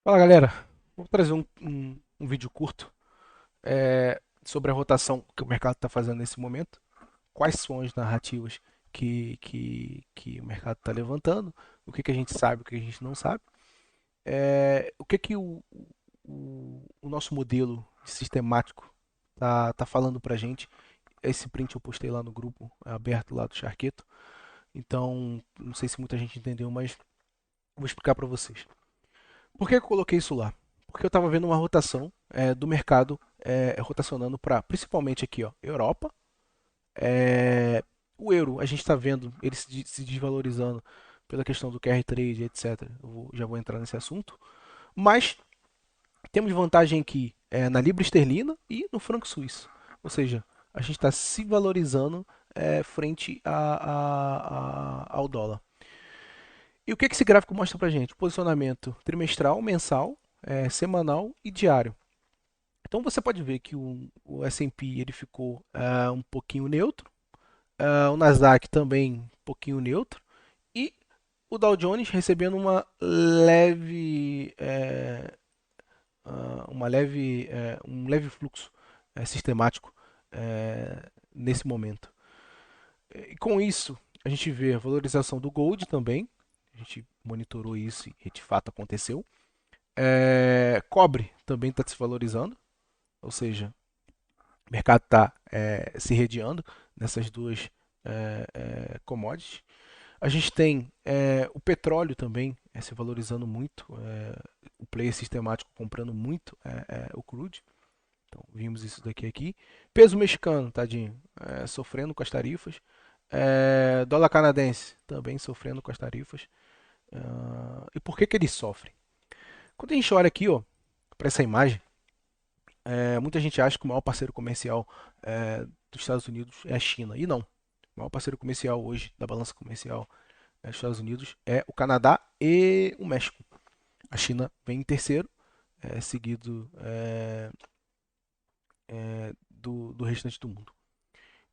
Fala galera, vou trazer um vídeo curto sobre a rotação que o mercado está fazendo nesse momento, quais são as narrativas que o mercado está levantando, o que a gente sabe, o que a gente não sabe, o que o nosso modelo sistemático tá falando para a gente. Esse print eu postei lá no grupo aberto lá do Charqueto, então não sei se muita gente entendeu, mas vou explicar para vocês. Por que eu coloquei isso lá? Porque eu estava vendo uma rotação do mercado rotacionando para, principalmente aqui, ó, Europa. É, o euro, a gente está vendo ele se desvalorizando pela questão do QR trade, etc. Já vou entrar nesse assunto. Mas temos vantagem aqui na libra esterlina e no franco suíço. Ou seja, a gente está se valorizando frente ao dólar. E o que esse gráfico mostra para gente? Posicionamento trimestral, mensal, semanal e diário. Então você pode ver que o S&P ele ficou um pouquinho neutro, o Nasdaq também um pouquinho neutro e o Dow Jones recebendo um leve fluxo sistemático nesse momento. E com isso a gente vê a valorização do Gold também, a gente monitorou isso e de fato aconteceu. Cobre também está se valorizando, ou seja, o mercado está se redeando nessas duas commodities. A gente tem o petróleo também se valorizando muito, o player sistemático comprando muito o crude. Então, vimos isso daqui aqui. Peso mexicano, tadinho, sofrendo com as tarifas. Dólar canadense também sofrendo com as tarifas. E por que ele sofre? Quando a gente olha aqui, ó, para essa imagem, muita gente acha que o maior parceiro comercial dos Estados Unidos é a China. E não. O maior parceiro comercial hoje da balança comercial dos Estados Unidos é o Canadá e o México. A China vem em terceiro, seguido do restante do mundo.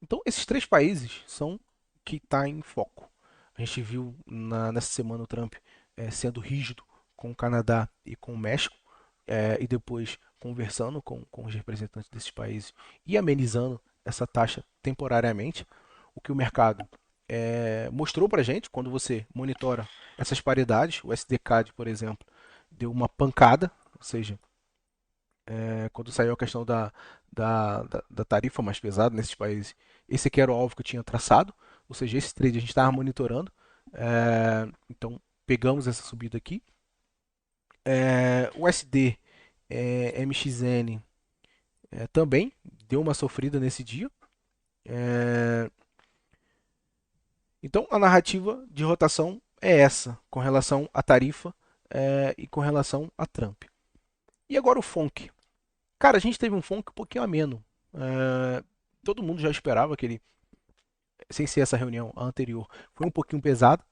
Então, esses três países são que está em foco. A gente viu nessa semana o Trump sendo rígido com o Canadá e com o México, e depois conversando com os representantes desses países e amenizando essa taxa temporariamente, o que o mercado mostrou para a gente quando você monitora essas paridades. O SDCAD, por exemplo, deu uma pancada, ou seja, quando saiu a questão da tarifa mais pesada nesses países, esse aqui era o alvo que eu tinha traçado, ou seja, esse trade a gente estava monitorando, então pegamos essa subida aqui. O SD MXN também deu uma sofrida nesse dia. É, então a narrativa de rotação é essa, com relação à tarifa e com relação a Trump. E agora o FONC. Cara, a gente teve um FONC um pouquinho ameno. Todo mundo já esperava que ele, sem ser essa reunião anterior, foi um pouquinho pesado.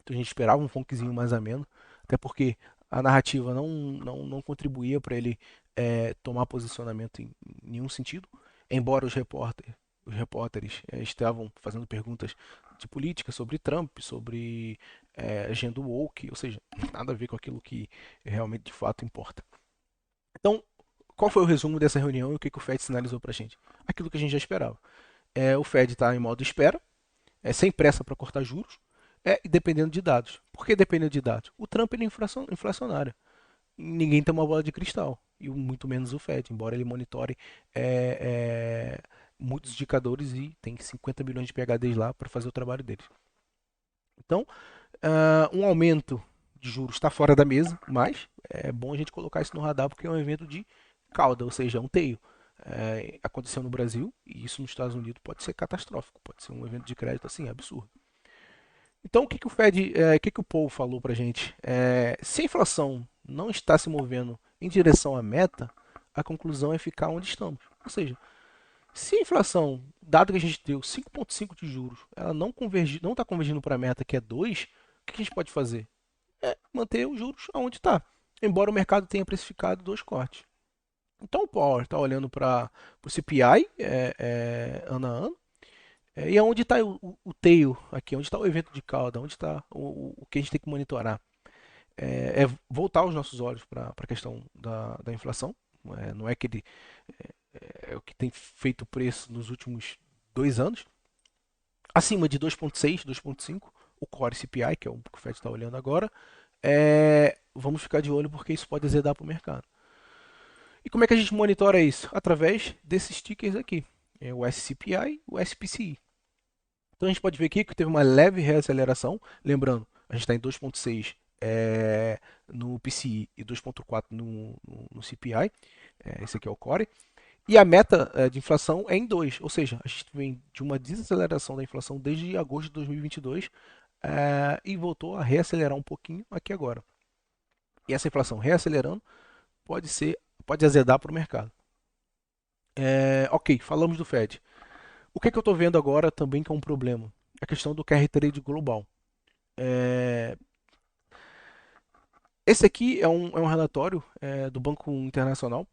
Então a gente esperava um FONCzinho mais ameno, até porque a narrativa não contribuía para ele tomar posicionamento em nenhum sentido, embora os repórteres estavam fazendo perguntas de política sobre Trump, sobre agenda woke, ou seja, nada a ver com aquilo que realmente de fato importa. Então, qual foi o resumo dessa reunião e o que o Fed sinalizou para a gente? Aquilo que a gente já esperava. O Fed está em modo espera, sem pressa para cortar juros, e dependendo de dados. Por que dependendo de dados? O Trump ele é inflacionário. Ninguém tem uma bola de cristal, e muito menos o Fed, embora ele monitore muitos indicadores e tem 50 bilhões de PHDs lá para fazer o trabalho deles. Então, um aumento de juros está fora da mesa, mas é bom a gente colocar isso no radar porque é um evento de cauda, ou seja, um teio. Aconteceu no Brasil e isso nos Estados Unidos pode ser catastrófico, pode ser um evento de crédito assim absurdo. Então, o que, que o Fed, o que, que o Paul falou para a gente? Se a inflação não está se movendo em direção à meta, a conclusão é ficar onde estamos. Ou seja, se a inflação, dado que a gente deu 5,5 de juros, ela não está convergindo para a meta que é 2, o que a gente pode fazer? Manter os juros aonde está, embora o mercado tenha precificado dois cortes. Então o Power está olhando para o CPI ano a ano, e aonde está o tail aqui, onde está o evento de cauda, onde está o que a gente tem que monitorar. é voltar os nossos olhos para a questão da inflação. Não é que ele é o que tem feito o preço nos últimos 2 anos, acima de 2,6, 2,5, o Core CPI, que é o que o Fed está olhando agora. Vamos ficar de olho porque isso pode azedar para o mercado. E como é que a gente monitora isso? Através desses tickers aqui, o SCPI e o SPCI. Então a gente pode ver aqui que teve uma leve reaceleração, lembrando, a gente está em 2,6 no PCI e 2,4 no CPI, esse aqui é o Core, e a meta de inflação é em 2, ou seja, a gente vem de uma desaceleração da inflação desde agosto de 2022 e voltou a reacelerar um pouquinho aqui agora. E essa inflação reacelerando pode azedar para o mercado. Ok, falamos do Fed. O que eu estou vendo agora também que é um problema? A questão do QR Trade global. É, Esse aqui é um relatório do Banco Internacional.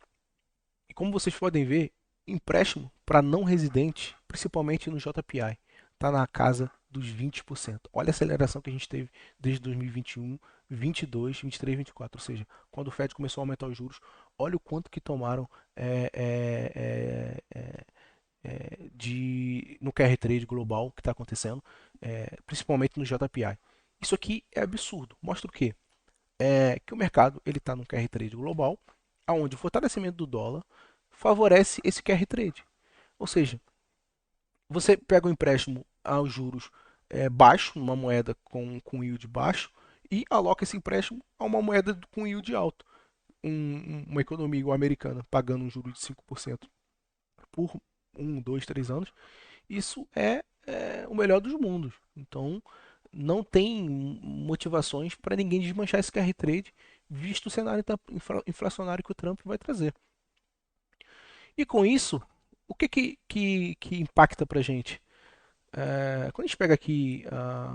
E como vocês podem ver, empréstimo para não residente, principalmente no JPI, está na casa dos 20%. Olha a aceleração que a gente teve desde 2021, 22, 23, 24. Ou seja, quando o Fed começou a aumentar os juros, olha o quanto que tomaram no QR Trade global que está acontecendo, principalmente no JPI. Isso aqui é absurdo. Mostra o quê? Que o mercado ele está no QR Trade global, aonde o fortalecimento do dólar favorece esse QR Trade. Ou seja, você pega um empréstimo aos juros baixo, numa moeda com yield baixo, e aloca esse empréstimo a uma moeda com yield alto. Uma economia igual a americana, pagando um juro de 5% por 1, 2, 3 anos, isso é o melhor dos mundos. Então, não tem motivações para ninguém desmanchar esse carry trade, visto o cenário inflacionário que o Trump vai trazer. E com isso, o que impacta para a gente? Quando a gente pega aqui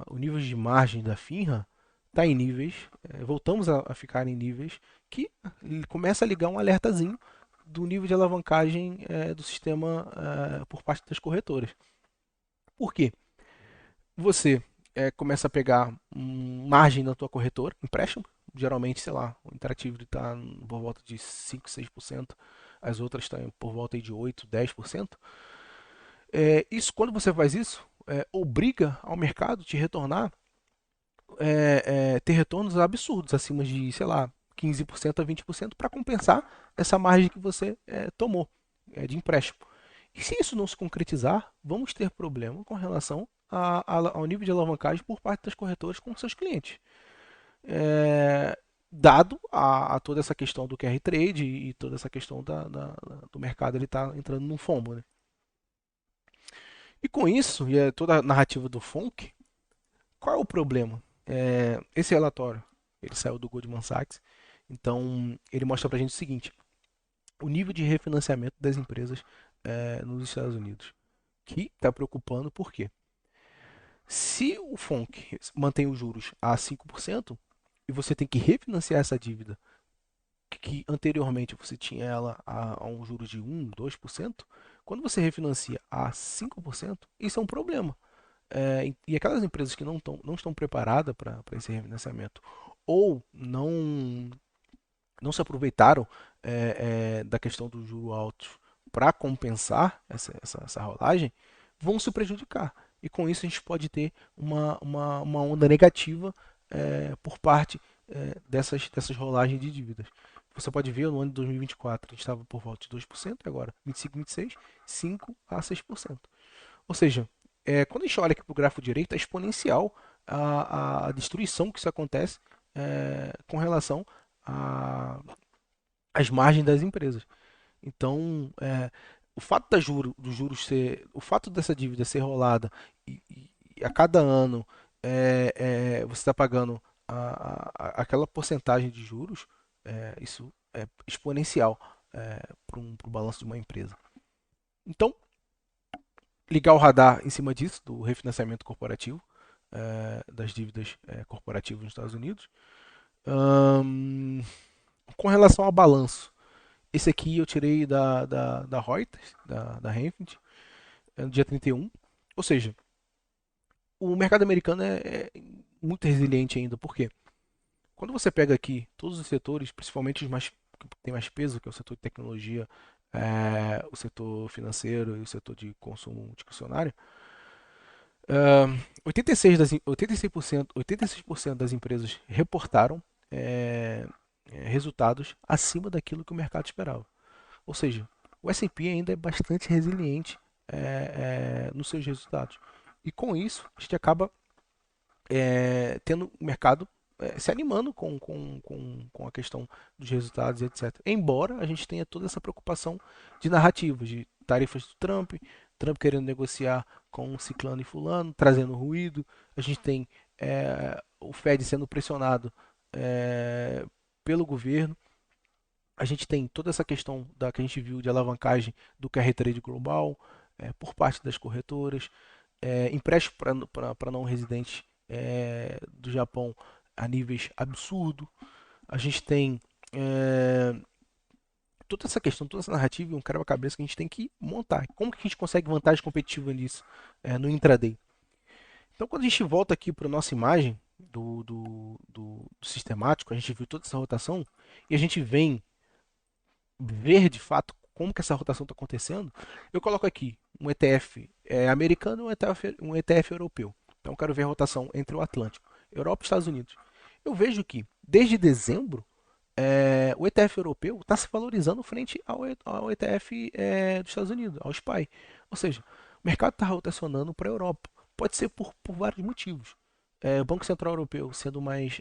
o nível de margem da FINRA, está em níveis, voltamos a ficar em níveis que começa a ligar um alertazinho do nível de alavancagem do sistema por parte das corretoras. Por quê? Você começa a pegar margem na tua corretora, empréstimo, geralmente, sei lá, o Interactive está por volta de 5, 6%, as outras estão por volta de 8, 10%. Isso, quando você faz isso, obriga ao mercado te retornar, ter retornos absurdos, acima de, sei lá, 15% a 20% para compensar essa margem que você tomou de empréstimo. E se isso não se concretizar, vamos ter problema com relação ao nível de alavancagem por parte das corretoras com seus clientes. É, Dado a toda essa questão do QR Trade e toda essa questão do mercado ele está entrando num FOMO. Né? E com isso, e toda a narrativa do FONC, qual é o problema? Esse relatório ele saiu do Goldman Sachs, então ele mostra para a gente o seguinte: o nível de refinanciamento das empresas nos Estados Unidos, que está preocupando por quê? Se o FONC mantém os juros a 5% e você tem que refinanciar essa dívida que anteriormente você tinha ela a um juros de 1, 2%, quando você refinancia a 5%, isso é um problema. E aquelas empresas que não estão preparadas para esse refinanciamento ou não se aproveitaram da questão do juro alto para compensar essa rolagem, vão se prejudicar. E com isso a gente pode ter uma onda negativa por parte dessas rolagens de dívidas. Você pode ver no ano de 2024 a gente estava por volta de 2%, e agora 25, 26, 5 a 6%. Ou seja, quando a gente olha aqui para o gráfico direito, é exponencial a destruição que isso acontece com relação às margens das empresas. Então, o fato do juros o fato dessa dívida ser rolada e a cada ano você está pagando aquela porcentagem de juros, isso é exponencial para o balanço de uma empresa. Então, ligar o radar em cima disso, do refinanciamento corporativo, das dívidas corporativas nos Estados Unidos. Ahn, com relação ao balanço, esse aqui eu tirei da Reuters, da Renfint, no dia 31. Ou seja, o mercado americano é muito resiliente ainda. Por quê? Quando você pega aqui todos os setores, principalmente os mais que têm mais peso, que é o setor de tecnologia, o setor financeiro e o setor de consumo discricionário, 86% das empresas reportaram é, resultados acima daquilo que o mercado esperava. Ou seja, o S&P ainda é bastante resiliente nos seus resultados. E com isso, a gente acaba tendo o mercado se animando com a questão dos resultados, etc. Embora a gente tenha toda essa preocupação de narrativas, de tarifas do Trump, Trump querendo negociar com Ciclano e Fulano, trazendo ruído. A gente tem o Fed sendo pressionado é, pelo governo. A gente tem toda essa questão que a gente viu de alavancagem do carry trade global por parte das corretoras, empréstimo para não residentes do Japão a níveis absurdos. A gente tem é, toda essa questão, toda essa narrativa e um quebra-cabeça que a gente tem que montar. Como que a gente consegue vantagem competitiva nisso no intraday? Então, quando a gente volta aqui para a nossa imagem do sistemático, a gente viu toda essa rotação e a gente vem ver de fato como que essa rotação está acontecendo, eu coloco aqui um ETF americano e um ETF europeu. Então eu quero ver a rotação entre o Atlântico, Europa e Estados Unidos. Eu vejo que desde dezembro o ETF europeu está se valorizando frente ao ETF dos Estados Unidos, ao SPY. Ou seja, o mercado está rotacionando para a Europa. Pode ser por vários motivos. O Banco Central Europeu sendo mais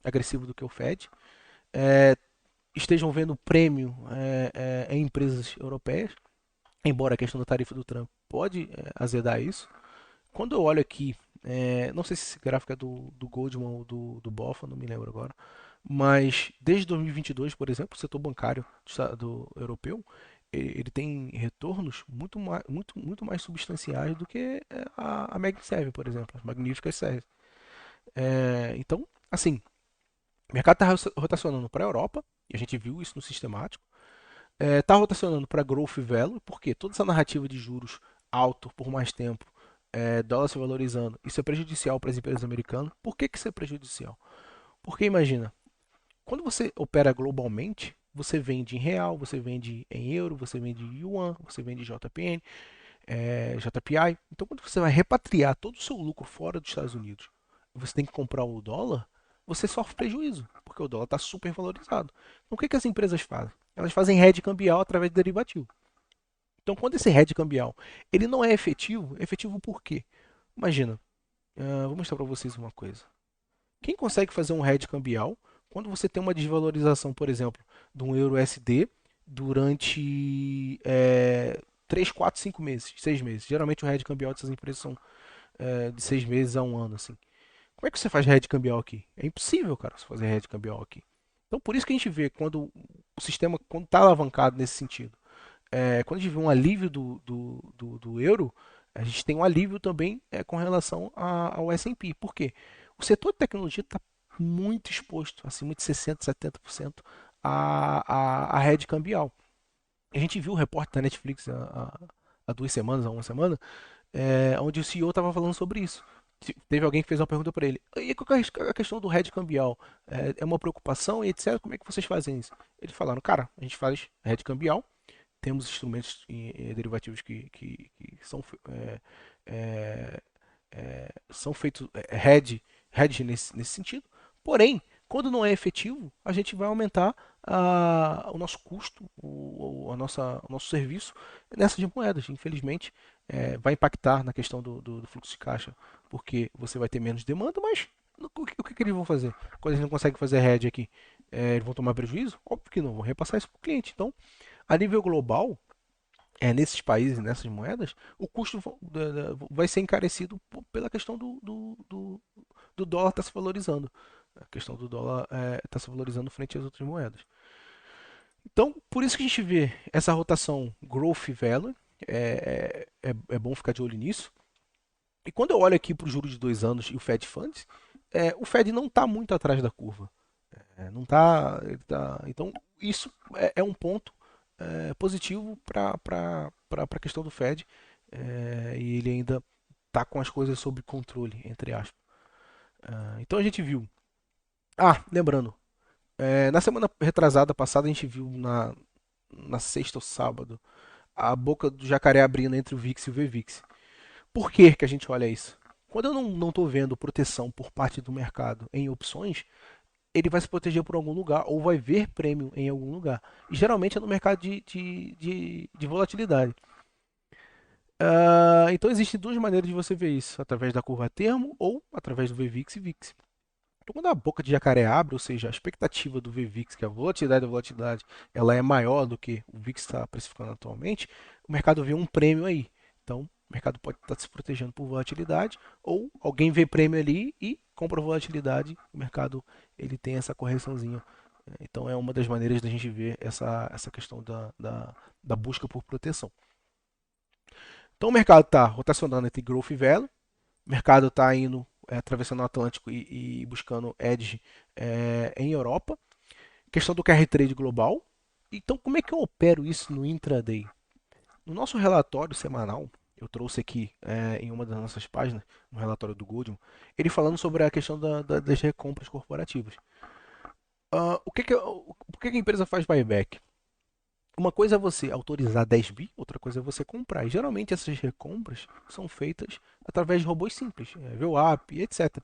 agressivo do que o Fed, é, estejam vendo prêmio em empresas europeias, embora a questão da tarifa do Trump pode azedar isso. Quando eu olho aqui, não sei se esse gráfico é do Goldman ou do BofA, não me lembro agora, mas desde 2022, por exemplo, o setor bancário do europeu ele tem retornos muito mais substanciais do que a Mag 7, por exemplo, as magníficas séries. Então, assim, o mercado está rotacionando para a Europa, e a gente viu isso no sistemático. Está rotacionando para Growth Value, porque toda essa narrativa de juros alto por mais tempo, dólar se valorizando, isso é prejudicial para as empresas americanas. Por que isso é prejudicial? Porque imagina, quando você opera globalmente, você vende em real, você vende em euro, você vende em yuan, você vende em JPN, JPI. Então, quando você vai repatriar todo o seu lucro fora dos Estados Unidos, você tem que comprar o dólar, você sofre prejuízo, porque o dólar está super valorizado. Então, o que as empresas fazem? Elas fazem hedge cambial através de derivativo. Então, quando esse hedge cambial ele não é efetivo por quê? Imagina, vou mostrar para vocês uma coisa. Quem consegue fazer um hedge cambial quando você tem uma desvalorização, por exemplo, de um euro USD durante 3, 4, 5 meses, 6 meses? Geralmente o hedge cambial dessas empresas são de 6 meses a um ano, assim. Como é que você faz hedge cambial aqui? É impossível, cara, você fazer hedge cambial aqui. Então, por isso que a gente vê quando o sistema quando está alavancado nesse sentido, quando a gente vê um alívio do euro, a gente tem um alívio também com relação ao S&P. Por quê? O setor de tecnologia está muito exposto, acima de 60%, 70% a rede cambial. A gente viu o repórter da Netflix há 2 semanas, há uma semana, onde o CEO estava falando sobre isso. Teve alguém que fez uma pergunta para ele. E qual que é a questão do hedge cambial? É uma preocupação e etc. Como é que vocês fazem isso? Eles falaram, cara, a gente faz hedge cambial, temos instrumentos derivativos que é, são feitos hedge nesse sentido. Porém, quando não é efetivo, a gente vai aumentar o nosso custo, o nosso serviço nessas de moedas. Infelizmente, vai impactar na questão do fluxo de caixa, porque você vai ter menos demanda, mas o que eles vão fazer? Quando eles não conseguem fazer hedge aqui, eles vão tomar prejuízo? Óbvio que não, vão repassar isso para o cliente. Então, a nível global, nesses países, nessas moedas, o custo vai ser encarecido pela questão do dólar estar se valorizando. A questão do dólar está se valorizando frente às outras moedas. Então, por isso que a gente vê essa rotação growth value, é bom ficar de olho nisso. E quando eu olho aqui para o juro de 2 anos e o Fed Funds, o Fed não está muito atrás da curva. Não tá, então, isso é um ponto positivo para a questão do Fed, e ele ainda está com as coisas sob controle, entre aspas. Então a gente viu. Lembrando, na semana retrasada passada a gente viu na sexta ou sábado a boca do jacaré abrindo entre o VIX e o VVIX. Por que que a gente olha isso? Quando eu não estou vendo proteção por parte do mercado em opções, ele vai se proteger por algum lugar ou vai ver prêmio em algum lugar. E geralmente é no mercado de volatilidade. Então existem duas maneiras de você ver isso, através da curva a termo ou através do VVIX e VIX. Então, quando a boca de jacaré abre, ou seja, a expectativa do VVIX, que é a volatilidade da volatilidade, ela é maior do que o VIX está precificando atualmente, o mercado vê um prêmio aí. Então, o mercado pode estar se protegendo por volatilidade, ou alguém vê prêmio ali e compra volatilidade, o mercado ele tem essa correçãozinha. Então, é uma das maneiras da gente ver essa questão da busca por proteção. Então, o mercado está rotacionando entre growth e velo, o mercado está indo atravessando o Atlântico e buscando edge em Europa. Questão do carry trade global. Então, como é que eu opero isso no intraday? No nosso relatório semanal, eu trouxe aqui em uma das nossas páginas, no relatório do Goldman, ele falando sobre a questão das recompras corporativas. Por que a empresa faz buyback? Uma coisa é você autorizar 10 bi, outra coisa é você comprar. E geralmente essas recompras são feitas através de robôs simples, VWAP, etc.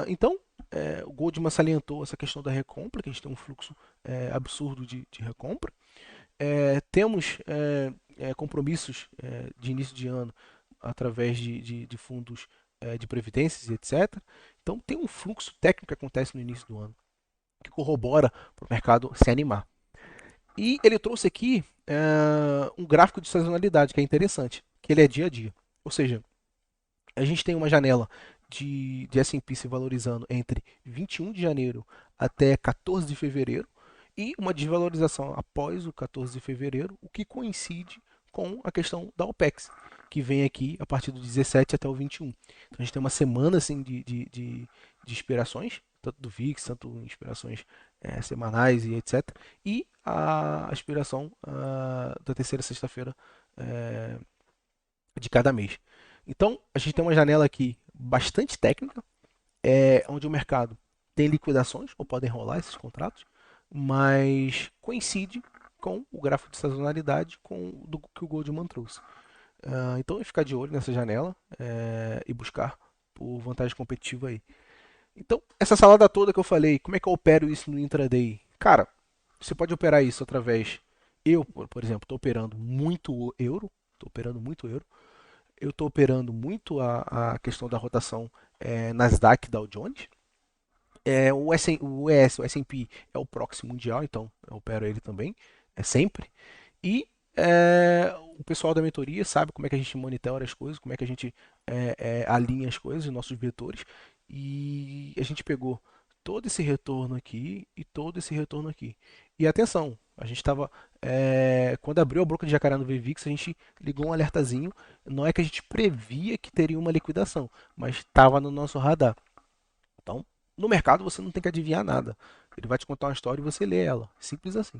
Então, o Goldman salientou essa questão da recompra, que a gente tem um fluxo absurdo de recompra. Temos compromissos de início de ano através de fundos de previdências e etc. Então, tem um fluxo técnico que acontece no início do ano, que corrobora para o mercado se animar. E ele trouxe aqui um gráfico de sazonalidade, que é interessante, que ele é dia a dia. Ou seja, a gente tem uma janela de S&P se valorizando entre 21 de janeiro até 14 de fevereiro e uma desvalorização após o 14 de fevereiro, o que coincide com a questão da OPEX, que vem aqui a partir do 17 até o 21. Então a gente tem uma semana assim, de inspirações, tanto do VIX, tanto inspirações semanais e etc. E a aspiração da terceira sexta-feira é, de cada mês. Então, a gente tem uma janela aqui bastante técnica, onde o mercado tem liquidações, ou podem rolar esses contratos, mas coincide com o gráfico de sazonalidade do que o Goldman trouxe. Então, é ficar de olho nessa janela e buscar por vantagem competitiva aí. Então, essa salada toda que eu falei, como é que eu opero isso no intraday? Cara, você pode operar isso através. Eu, por exemplo, estou operando muito euro, estou operando muito euro. Eu estou operando muito a questão da rotação Nasdaq Dow Jones. O S&P é o proxy mundial, então eu opero ele também, sempre. E o pessoal da mentoria sabe como é que a gente monitora as coisas, como é que a gente alinha as coisas, os nossos vetores. E a gente pegou todo esse retorno aqui e todo esse retorno aqui. E atenção, a gente estava. Quando abriu a boca de jacaré no VVIX, a gente ligou um alertazinho. Não é que a gente previa que teria uma liquidação, mas estava no nosso radar. Então, no mercado você não tem que adivinhar nada. Ele vai te contar uma história e você lê ela. Simples assim.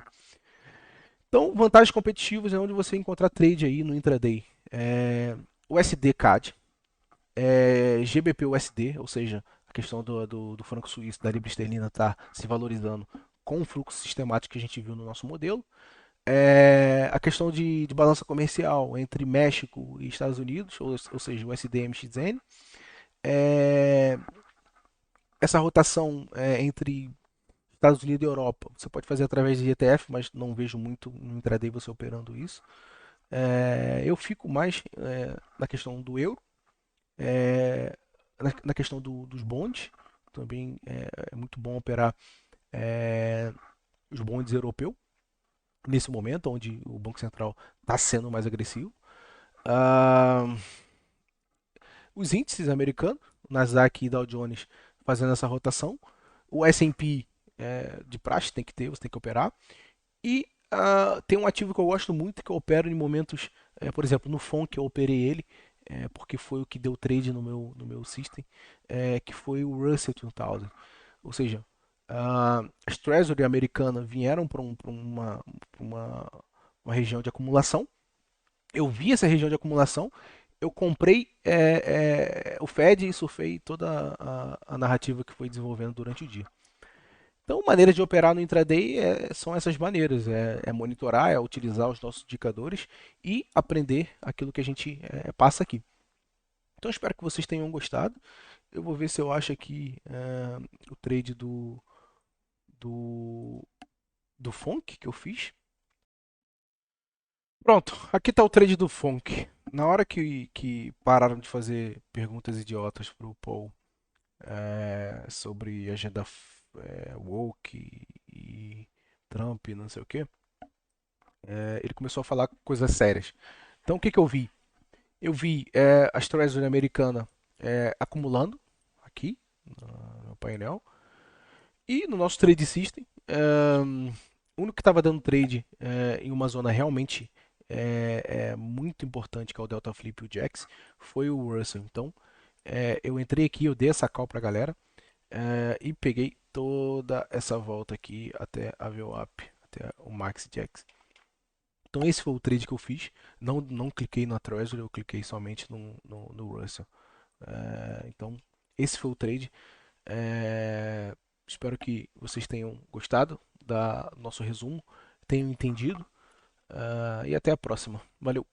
Então, vantagens competitivas é onde você encontrar trade aí no intraday. USD CAD, GBP USD, ou seja, a questão do franco suíço, da libra esterlina está se valorizando com o fluxo sistemático que a gente viu no nosso modelo. A questão de balança comercial entre México e Estados Unidos, ou seja, o SDMXN. É, essa rotação entre Estados Unidos e Europa, você pode fazer através de ETF, mas não vejo muito no intraday você operando isso. Eu fico mais na questão do euro, é, na questão dos bonds, também é muito bom operar é, os bonds europeus nesse momento, onde o Banco Central está sendo mais agressivo. Ah, os índices americanos, Nasdaq e Dow Jones, fazendo essa rotação. O S&P de praxe tem que ter, você tem que operar. E tem um ativo que eu gosto muito, que eu opero em momentos, por exemplo, no FONC eu operei ele, porque foi o que deu trade no meu system, que foi o Russell 2000. Ou seja, as Treasury americanas vieram para uma região de acumulação. Eu vi essa região de acumulação eu comprei o Fed e surfei toda a narrativa que foi desenvolvendo durante o dia. Então, maneiras de operar no intraday são essas maneiras: é monitorar, é utilizar os nossos indicadores e aprender aquilo que a gente passa aqui. Então, espero que vocês tenham gostado. Eu vou ver se eu acho aqui o trade do, do Funk que eu fiz. Pronto, aqui está o trade do Funk. Na hora que pararam de fazer perguntas idiotas para o Paul sobre agenda woke e Trump e não sei o que, ele começou a falar coisas sérias. Então o que eu vi? Eu vi a Treasury americana acumulando aqui no painel. E no nosso trade system, o único que estava dando trade em uma zona realmente muito importante, que é o Delta Flip e o Jax, foi o Russell. Então, eu entrei aqui, eu dei essa call para a galera e peguei toda essa volta aqui até a VWAP, até o Max Jax. Então, esse foi o trade que eu fiz. Não cliquei na Treasury, eu cliquei somente no Russell. Então, esse foi o trade. É, Espero que vocês tenham gostado do nosso resumo, tenham entendido, e até a próxima. Valeu!